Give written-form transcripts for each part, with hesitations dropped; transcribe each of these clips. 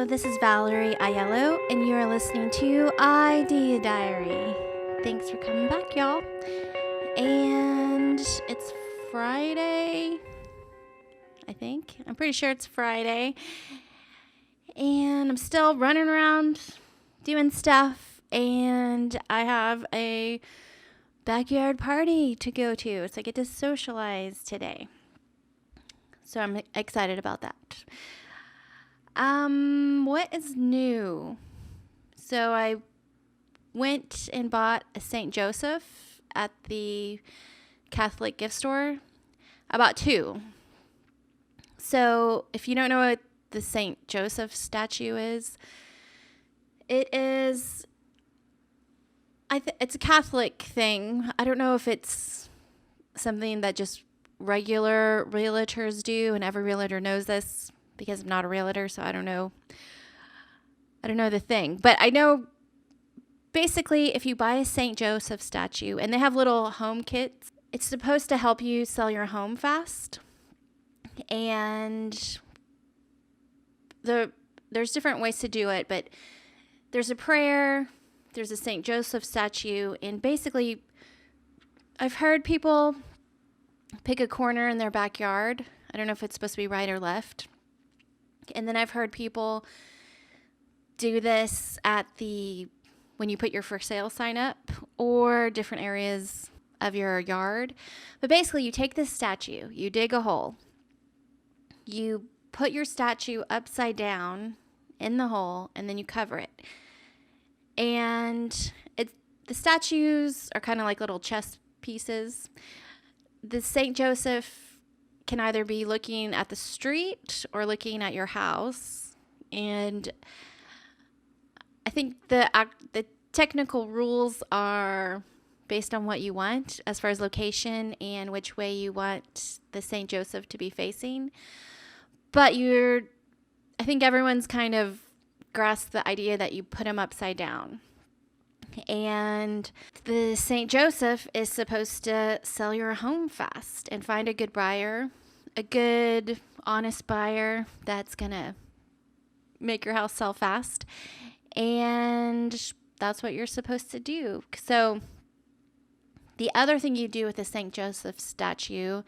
Hello, this is Valerie Aiello, and you are listening to Idea Diary. Thanks for coming back, y'all. And it's Friday, I think. I'm pretty sure it's Friday. And I'm still running around doing stuff, and I have a backyard party to go to, so I get to socialize today. So I'm excited about that. What is new? So I went and bought a St. Joseph at the Catholic gift store. I bought two. So if you don't know what the St. Joseph statue is, it's a Catholic thing. I don't know if it's something that just regular realtors do, and every realtor knows this because I'm not a realtor, so I don't know the thing. But I know basically if you buy a St. Joseph statue, and they have little home kits, it's supposed to help you sell your home fast. And there's different ways to do it, but there's a prayer, there's a St. Joseph statue, and basically I've heard people pick a corner in their backyard. I don't know if it's supposed to be right or left. And then I've heard people do this when you put your for sale sign up, or different areas of your yard. But basically, you take this statue, you dig a hole, you put your statue upside down in the hole, and then you cover it. And the statues are kind of like little chess pieces. The St. Joseph can either be looking at the street or looking at your house. And I think the technical rules are based on what you want as far as location and which way you want the St. Joseph to be facing. But I think everyone's kind of grasped the idea that you put them upside down. And the St. Joseph is supposed to sell your home fast and find a good buyer, a good, honest buyer that's going to make your house sell fast. And that's what you're supposed to do. So the other thing you do with the St. Joseph statue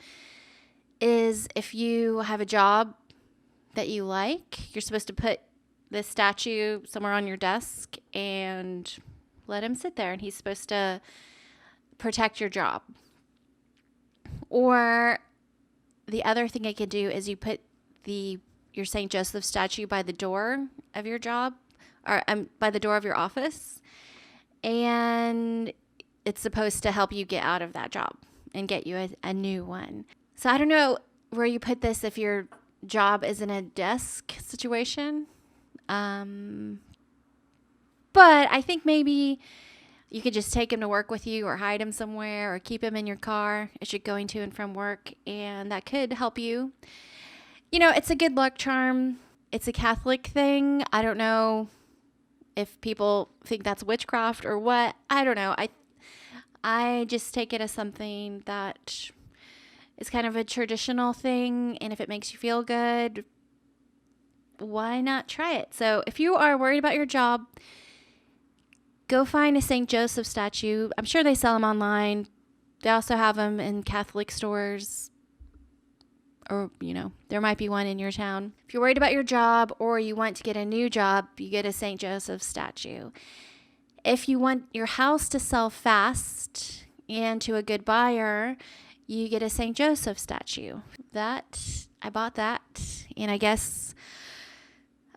is if you have a job that you like, you're supposed to put this statue somewhere on your desk and let him sit there, and he's supposed to protect your job. Or the other thing I could do is you put your St. Joseph statue by the door of your job, or by the door of your office, and it's supposed to help you get out of that job and get you a new one. So I don't know where you put this if your job is in a desk situation. But I think maybe you could just take him to work with you, or hide him somewhere, or keep him in your car as you're going to and from work, and that could help you. You know, it's a good luck charm. It's a Catholic thing. I don't know if people think that's witchcraft or what. I don't know. I just take it as something that is kind of a traditional thing, and if it makes you feel good, why not try it? So if you are worried about your job, go find a St. Joseph statue. I'm sure they sell them online. They also have them in Catholic stores, or, there might be one in your town. If you're worried about your job, or you want to get a new job, you get a St. Joseph statue. If you want your house to sell fast and to a good buyer, you get a St. Joseph statue. I bought that, and I guess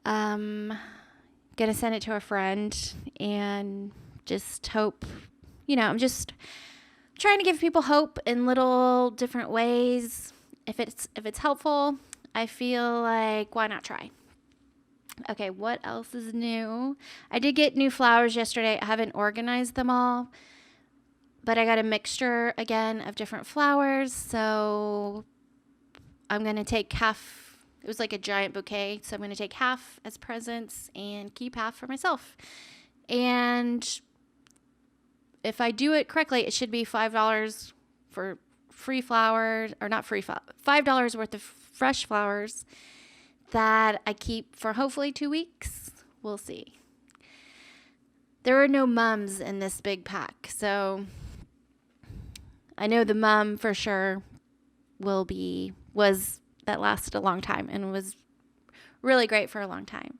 gonna send it to a friend and just hope, I'm just trying to give people hope in little different ways. If it's helpful, I feel like, why not try? Okay, what else is new? I did get new flowers yesterday. I haven't organized them all, but I got a mixture again of different flowers. So I'm going to take half. It was like a giant bouquet. So I'm going to take half as presents and keep half for myself. And if I do it correctly, it should be $5 for free flowers, or not free, $5 worth of fresh flowers, that I keep for hopefully 2 weeks. We'll see. There are no mums in this big pack, so I know the mum for sure that lasted a long time and was really great for a long time.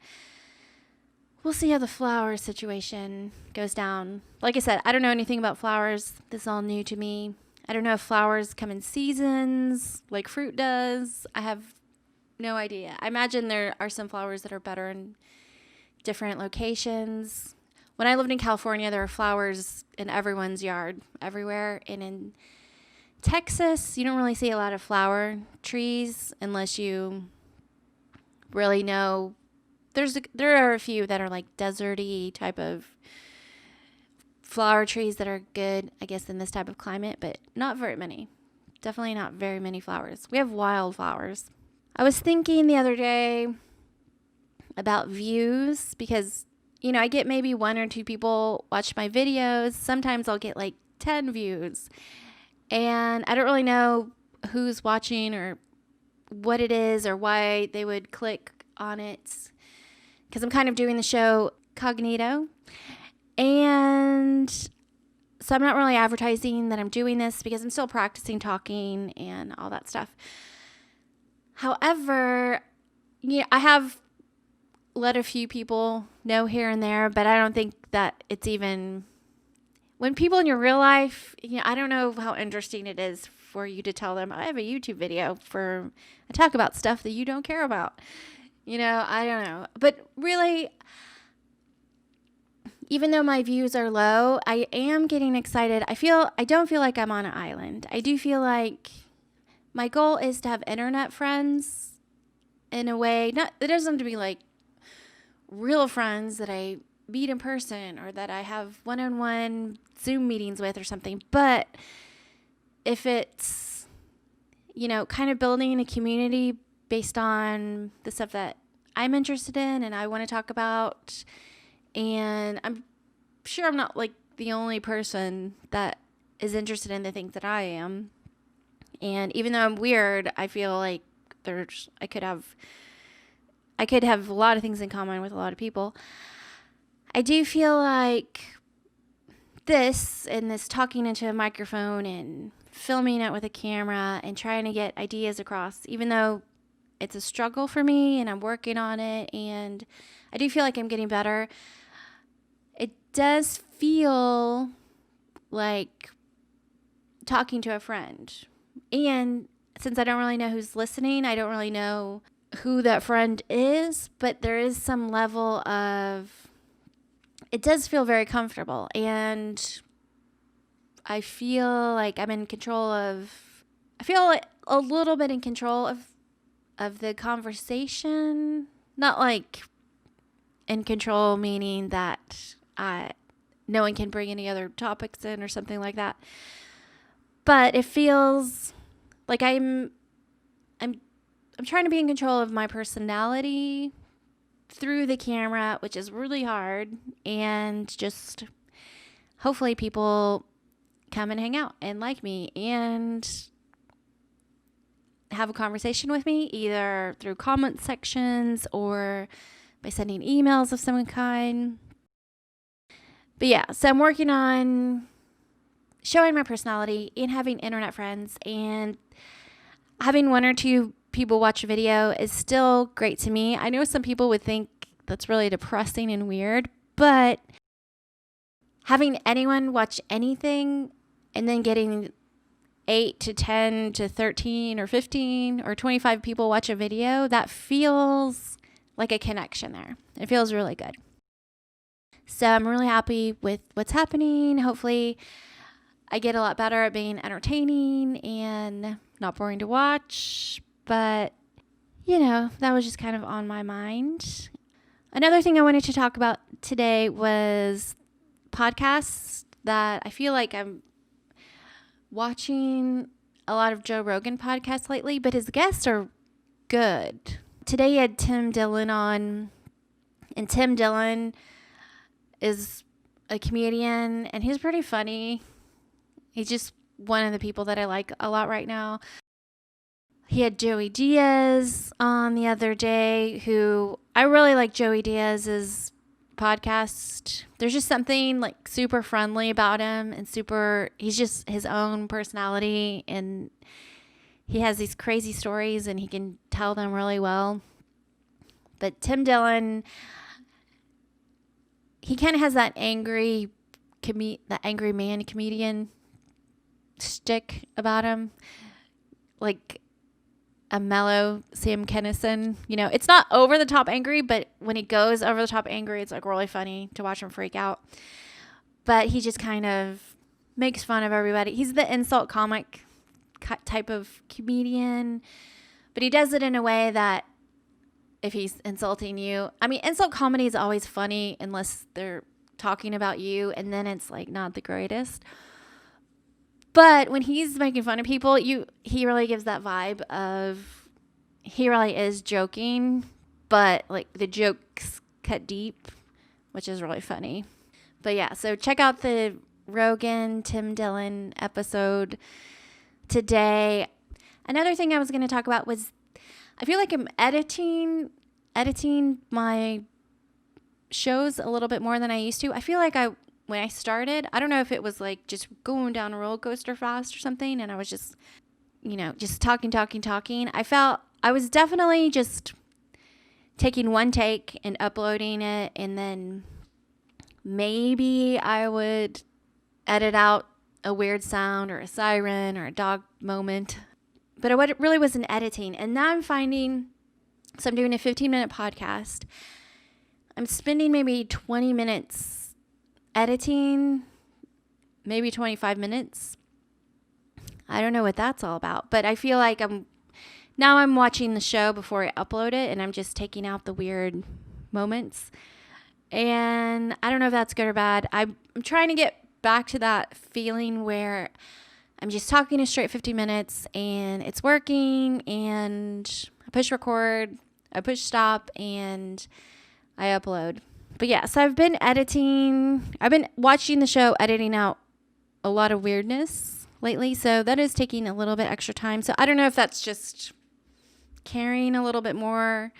We'll see how the flower situation goes down. Like I said, I don't know anything about flowers. This is all new to me. I don't know if flowers come in seasons like fruit does. I have no idea. I imagine there are some flowers that are better in different locations. When I lived in California, there were flowers in everyone's yard, everywhere. And in Texas, you don't really see a lot of flower trees unless you really know. There are a few that are like deserty type of flower trees that are good, I guess, in this type of climate, but not very many. Definitely not very many flowers. We have wildflowers. I was thinking the other day about views because, I get maybe 1 or 2 people watch my videos. Sometimes I'll get like 10 views. And I don't really know who's watching or what it is or why they would click on it, because I'm kind of doing the show cognito. And so I'm not really advertising that I'm doing this because I'm still practicing talking and all that stuff. However, I have let a few people know here and there, but I don't think that it's even... When people in your real life, I don't know how interesting it is for you to tell them, I have a YouTube video I talk about stuff that you don't care about. I don't know. But really, even though my views are low, I am getting excited. I don't feel like I'm on an island. I do feel like my goal is to have internet friends in a way. It doesn't have to be like real friends that I meet in person or that I have one-on-one Zoom meetings with or something. But if it's, kind of building a community based on the stuff that I'm interested in and I want to talk about, and I'm sure I'm not like the only person that is interested in the things that I am. And even though I'm weird, I feel like I could have a lot of things in common with a lot of people. I do feel like this talking into a microphone and filming it with a camera and trying to get ideas across, even though it's a struggle for me and I'm working on it and I do feel like I'm getting better, it does feel like talking to a friend. And since I don't really know who's listening, I don't really know who that friend is, but there is some level of... It does feel very comfortable, and I feel like I'm in control of... I feel like a little bit in control of the conversation. Not like in control, meaning that no one can bring any other topics in or something like that. But it feels like I'm trying to be in control of my personality through the camera, which is really hard, and just hopefully people come and hang out and like me and have a conversation with me, either through comment sections or by sending emails of some kind. But yeah, so I'm working on showing my personality and having internet friends, and having 1 or 2 people watch a video is still great to me. I know some people would think that's really depressing and weird, but having anyone watch anything and then getting 8 to 10 to 13 or 15 or 25 people watch a video, that feels like a connection there. It feels really good. So I'm really happy with what's happening. Hopefully I get a lot better at being entertaining and not boring to watch. But, that was just kind of on my mind. Another thing I wanted to talk about today was podcasts that I feel like I'm watching a lot of Joe Rogan podcasts lately, but his guests are good. Today he had Tim Dillon on, and Tim Dillon is a comedian, and he's pretty funny. He's just one of the people that I like a lot right now. He had Joey Diaz on the other day, who I really like Joey Diaz's podcast. There's just something like super friendly about him and he's just his own personality, and he has these crazy stories and he can tell them really well. But Tim Dillon, he kind of has that angry man comedian shtick about him. Like a mellow Sam Kinison. It's not over the top angry, but when he goes over the top angry, it's like really funny to watch him freak out. But he just kind of makes fun of everybody. He's the insult comic type of comedian, but he does it in a way that if he's insulting you, insult comedy is always funny unless they're talking about you, and then it's like not the greatest. But when he's making fun of people, he really gives that vibe of he really is joking, but like the jokes cut deep, which is really funny. But yeah, so check out the Rogan Tim Dillon episode today. Another thing I was going to talk about was I feel like I'm editing my shows a little bit more than I used to. I feel like when I started, I don't know if it was like just going down a roller coaster fast or something, and I was just, just talking. I felt I was definitely just taking one take and uploading it, and then maybe I would edit out a weird sound or a siren or a dog moment. But it really wasn't editing. And now I'm finding, so I'm doing a 15-minute podcast. I'm spending maybe 20 minutes editing, maybe 25 minutes. I don't know what that's all about, but I feel like I'm watching the show before I upload it, and I'm just taking out the weird moments. And I don't know if that's good or bad. I'm trying to get back to that feeling where I'm just talking a straight 50 minutes and it's working, and I push record, I push stop, and I upload. But yeah, so I've been watching the show, editing out a lot of weirdness lately. So that is taking a little bit extra time. So I don't know if that's just caring a little bit more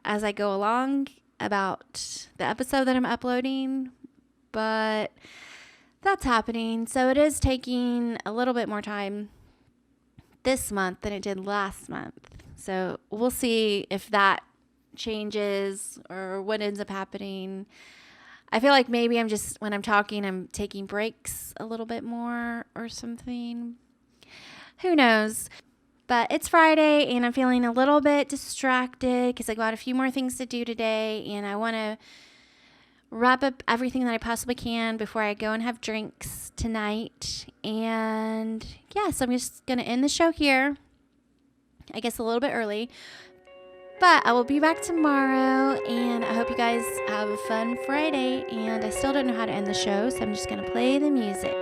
as I go along about the episode that I'm uploading, but that's happening. So it is taking a little bit more time this month than it did last month. So we'll see if that changes or what ends up happening. I feel like maybe when I'm talking, I'm taking breaks a little bit more or something. Who knows? But it's Friday and I'm feeling a little bit distracted because I got a few more things to do today, and I want to wrap up everything that I possibly can before I go and have drinks tonight. And yeah, so I'm just going to end the show here, I guess a little bit early. But I will be back tomorrow, and I hope you guys have a fun Friday. And I still don't know how to end the show, so I'm just going to play the music.